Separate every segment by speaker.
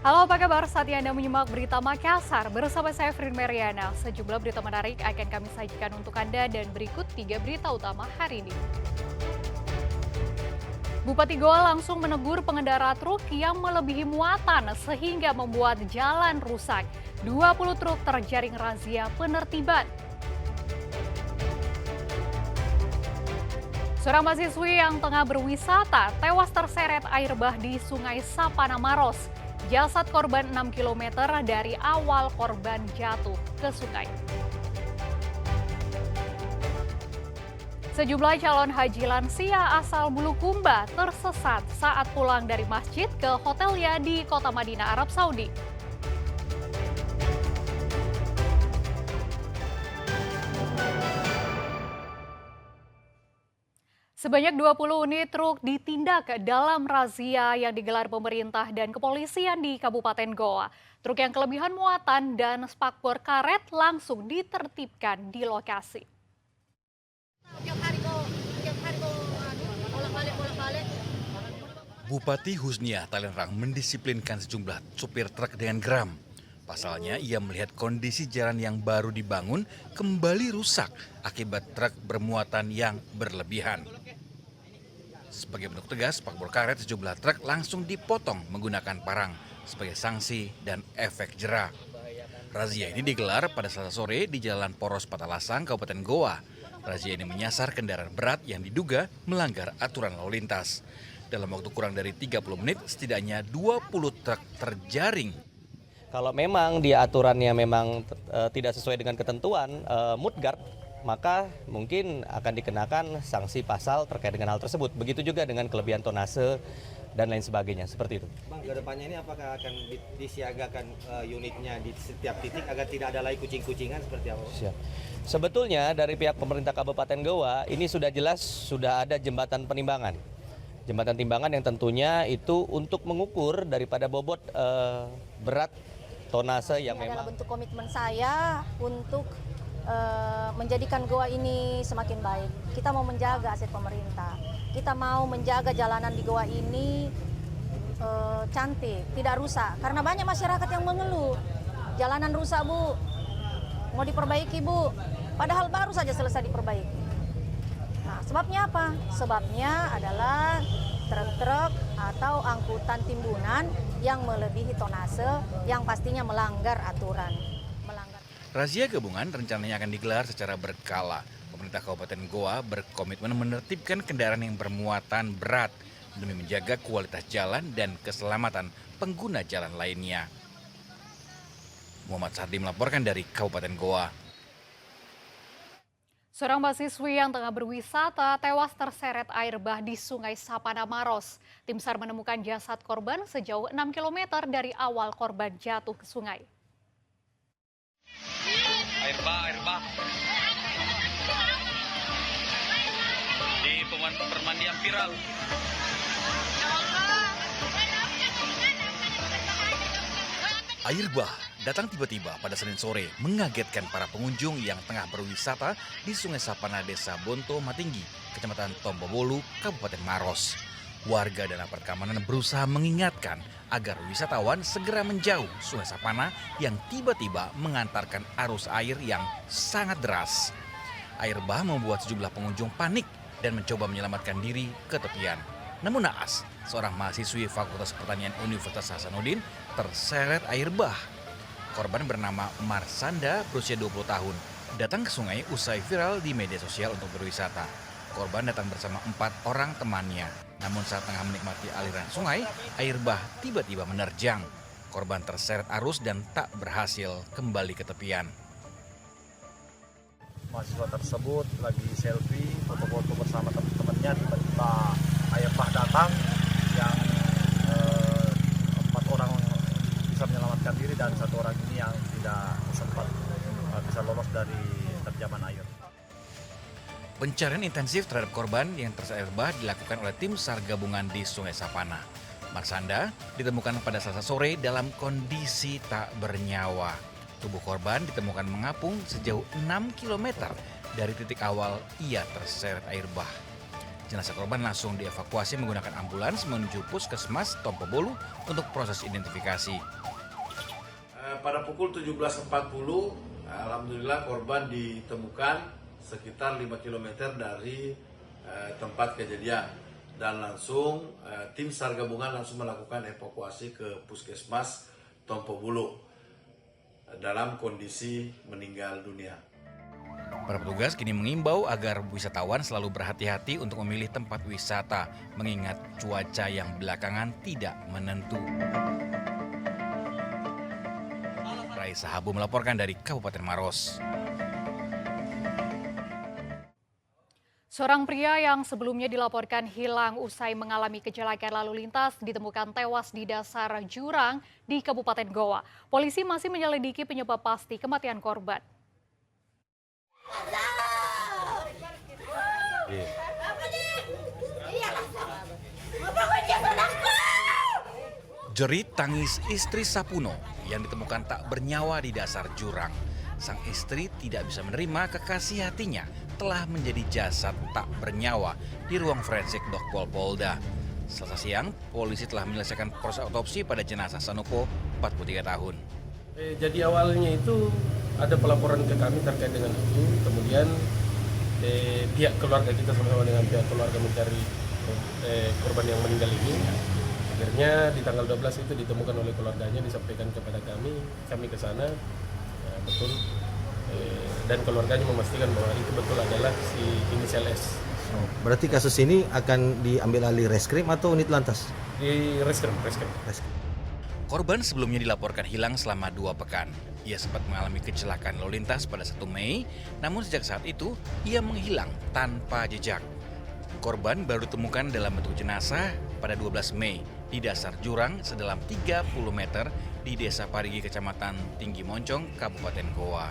Speaker 1: Halo, apa kabar? Saatnya Anda menyimak berita Makassar bersama saya Frin Meriana. Sejumlah berita menarik akan kami sajikan untuk Anda dan berikut 3 berita utama hari ini. Bupati Goa langsung menegur pengendara truk yang melebihi muatan sehingga membuat jalan rusak. 20 truk terjaring razia penertiban. Seorang mahasiswi yang tengah berwisata tewas terseret air bah di Sungai Sapana Maros. Jasad korban 6 km dari awal korban jatuh ke sungai. Sejumlah calon haji lansia asal Bulukumba tersesat saat pulang dari masjid ke hotelnya di kota Madinah, Arab Saudi. Sebanyak 20 unit truk ditindak dalam razia yang digelar pemerintah dan kepolisian di Kabupaten Goa. Truk yang kelebihan muatan dan spakbor karet langsung ditertibkan di lokasi.
Speaker 2: Bupati Husnia Talenrang mendisiplinkan sejumlah supir truk dengan geram. Pasalnya, ia melihat kondisi jalan yang baru dibangun kembali rusak akibat truk bermuatan yang berlebihan. Sebagai bentuk tegas, spakbor karet sejumlah truk langsung dipotong menggunakan parang sebagai sanksi dan efek jera. Razia ini digelar pada Selasa sore di Jalan Poros Patalasang, Kabupaten Goa. Razia ini menyasar kendaraan berat yang diduga melanggar aturan lalu lintas. Dalam waktu kurang dari 30 menit, setidaknya 20 truk terjaring.
Speaker 3: Kalau memang di aturannya memang tidak sesuai dengan ketentuan mudguard, maka mungkin akan dikenakan sanksi pasal terkait dengan hal tersebut. Begitu juga dengan kelebihan tonase dan lain sebagainya, seperti itu.
Speaker 4: Bang, kedepannya ini apakah akan disiagakan unitnya di setiap titik agar tidak ada lagi kucing-kucingan seperti apa?
Speaker 3: Siap. Sebetulnya dari pihak pemerintah Kabupaten Goa ini sudah jelas sudah ada jembatan penimbangan. Jembatan timbangan yang tentunya itu untuk mengukur daripada bobot berat tonase yang
Speaker 5: ini
Speaker 3: memang.
Speaker 5: adalah bentuk komitmen saya untuk menjadikan Goa ini semakin baik. Kita mau menjaga aset pemerintah. Kita mau menjaga jalanan di Goa ini cantik, tidak rusak. Karena banyak masyarakat yang mengeluh. Jalanan rusak, Bu. Mau diperbaiki, Bu. Padahal baru saja selesai diperbaiki. Nah, sebabnya apa? Sebabnya adalah truk-truk atau angkutan timbunan yang melebihi tonase yang pastinya melanggar aturan.
Speaker 2: Razia gabungan rencananya akan digelar secara berkala. Pemerintah Kabupaten Goa berkomitmen menertibkan kendaraan yang bermuatan berat demi menjaga kualitas jalan dan keselamatan pengguna jalan lainnya. Muhammad Sardi melaporkan dari Kabupaten Goa.
Speaker 1: Seorang mahasiswi yang tengah berwisata tewas terseret air bah di Sungai Sapana Maros. Tim SAR menemukan jasad korban sejauh 6 km dari awal korban jatuh ke sungai.
Speaker 6: Air bah. Di permandian viral.
Speaker 2: Air bah datang tiba-tiba pada Senin sore mengagetkan para pengunjung yang tengah berwisata di Sungai Sapana, Desa Bonto Matinggi, Kecamatan Tombobolu, Kabupaten Maros. Warga dan aparat keamanan berusaha mengingatkan agar wisatawan segera menjauh Sungai Sapana yang tiba-tiba mengantarkan arus air yang sangat deras. Air bah membuat sejumlah pengunjung panik dan mencoba menyelamatkan diri ke tepian. Namun naas, seorang mahasiswi Fakultas Pertanian Universitas Hasanuddin terseret air bah. Korban bernama Marsanda, berusia 20 tahun, datang ke sungai usai viral di media sosial untuk berwisata. Korban datang bersama 4 orang temannya. Namun saat tengah menikmati aliran sungai, air bah tiba-tiba menerjang. Korban terseret arus dan tak berhasil kembali ke tepian.
Speaker 7: Mahasiswa tersebut lagi selfie, foto-foto bersama teman-temannya, tiba-tiba air bah datang yang 4 orang bisa menyelamatkan diri dan 1 orang ini yang tidak sempat bisa lolos dari terjaman air.
Speaker 2: Pencarian intensif terhadap korban yang terseret air bah dilakukan oleh tim SAR gabungan di Sungai Sapana. Marsanda ditemukan pada Selasa sore dalam kondisi tak bernyawa. Tubuh korban ditemukan mengapung sejauh 6 km dari titik awal ia terseret air bah. Jenazah korban langsung dievakuasi menggunakan ambulans menuju Puskesmas Tompo Bolu untuk proses identifikasi.
Speaker 8: Pada pukul 17.40, alhamdulillah korban ditemukan sekitar 5 km dari tempat kejadian. Dan langsung tim SAR gabungan langsung melakukan evakuasi ke Puskesmas Tompo Bolu dalam kondisi meninggal dunia.
Speaker 2: Para petugas kini mengimbau agar wisatawan selalu berhati-hati untuk memilih tempat wisata, mengingat cuaca yang belakangan tidak menentu. Raisa Habu melaporkan dari Kabupaten Maros.
Speaker 1: Seorang pria yang sebelumnya dilaporkan hilang usai mengalami kecelakaan lalu lintas ditemukan tewas di dasar jurang di Kabupaten Goa. Polisi masih menyelidiki penyebab pasti kematian korban.
Speaker 2: Jerit tangis istri Sapuno yang ditemukan tak bernyawa di dasar jurang. Sang istri tidak bisa menerima kekasih hatinya telah menjadi jasad tak bernyawa di ruang forensik Dokpol Polda. Selasa siang, polisi telah menyelesaikan proses otopsi pada jenazah Sanopo, 43 tahun.
Speaker 9: Jadi awalnya itu ada pelaporan ke kami terkait dengan itu, kemudian pihak keluarga kita sama-sama dengan pihak keluarga mencari korban yang meninggal ini. Akhirnya di tanggal 12 itu ditemukan oleh keluarganya, disampaikan kepada kami ke sana, betul, dan keluarganya memastikan bahwa itu betul adalah si inisial S.
Speaker 4: Berarti kasus ini akan diambil alih reskrim atau unit lantas?
Speaker 9: Di reskrim.
Speaker 2: Korban sebelumnya dilaporkan hilang selama 2 pekan. Ia sempat mengalami kecelakaan lalu lintas pada 1 Mei, namun sejak saat itu ia menghilang tanpa jejak. Korban baru ditemukan dalam bentuk jenazah pada 12 Mei di dasar jurang sedalam 30 meter di Desa Parigi, Kecamatan Tinggi Moncong, Kabupaten Goa.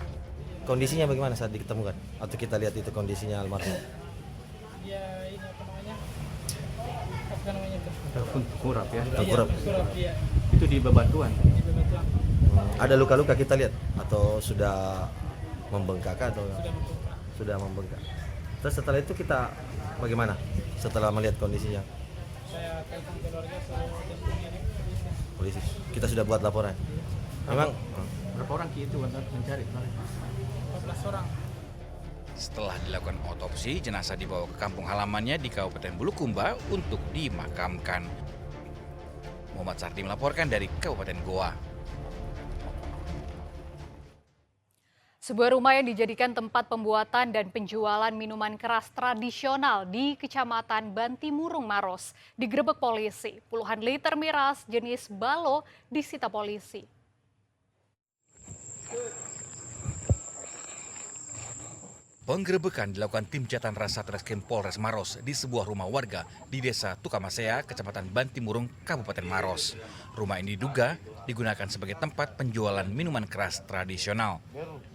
Speaker 4: Kondisinya bagaimana saat ditemukan? Atau kita lihat itu kondisinya almarhum?
Speaker 10: Ya ini apa namanya itu?
Speaker 4: Kurap ya?
Speaker 10: Kurap, ya.
Speaker 11: Itu di bebatuan.
Speaker 4: Ada luka-luka kita lihat? Atau sudah membengkak atau? Sudah membengkak. Terus setelah itu kita bagaimana? Setelah melihat kondisinya?
Speaker 10: Saya telepon keluarga, saya
Speaker 4: polisi. Kita sudah buat laporan. Memang
Speaker 11: berapa orang itu mencari?
Speaker 10: 14 orang.
Speaker 2: Setelah dilakukan otopsi, jenazah dibawa ke kampung halamannya di Kabupaten Bulukumba untuk dimakamkan. Muhammad Sardi melaporkan dari Kabupaten Goa.
Speaker 1: Sebuah rumah yang dijadikan tempat pembuatan dan penjualan minuman keras tradisional di Kecamatan Bantimurung, Maros digerebek polisi. Puluhan liter miras jenis balo disita polisi.
Speaker 2: Penggerebekan dilakukan tim Jatan Ras Satreskrim Polres Maros di sebuah rumah warga di Desa Tukamasea, Kecamatan Bantimurung, Kabupaten Maros. Rumah ini diduga digunakan sebagai tempat penjualan minuman keras tradisional.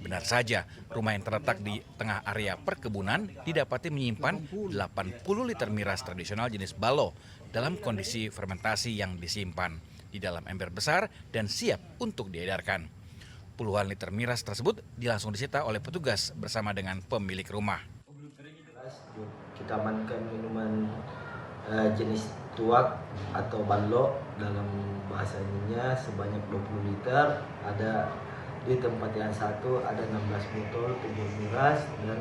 Speaker 2: Benar saja, rumah yang terletak di tengah area perkebunan didapati menyimpan 80 liter miras tradisional jenis balo dalam kondisi fermentasi yang disimpan di dalam ember besar dan siap untuk diedarkan. Puluhan liter miras tersebut langsung disita oleh petugas bersama dengan pemilik rumah.
Speaker 12: Kita amankan minuman jenis tuak atau ballo dalam bahasanya sebanyak 20 liter. Ada di tempat yang satu ada 16 botol tubuh miras dan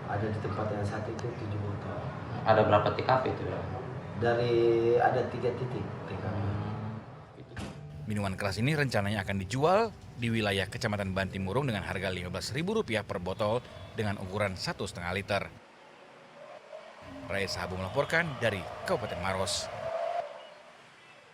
Speaker 12: ada di tempat yang satu itu 7 botol.
Speaker 11: Ada berapa TKP itu?
Speaker 12: Ada 3 titik TKP.
Speaker 2: Minuman keras ini rencananya akan dijual di wilayah Kecamatan Bantimurung dengan harga Rp15.000 per botol dengan ukuran 1,5 liter. Raisa Habu melaporkan dari Kabupaten Maros.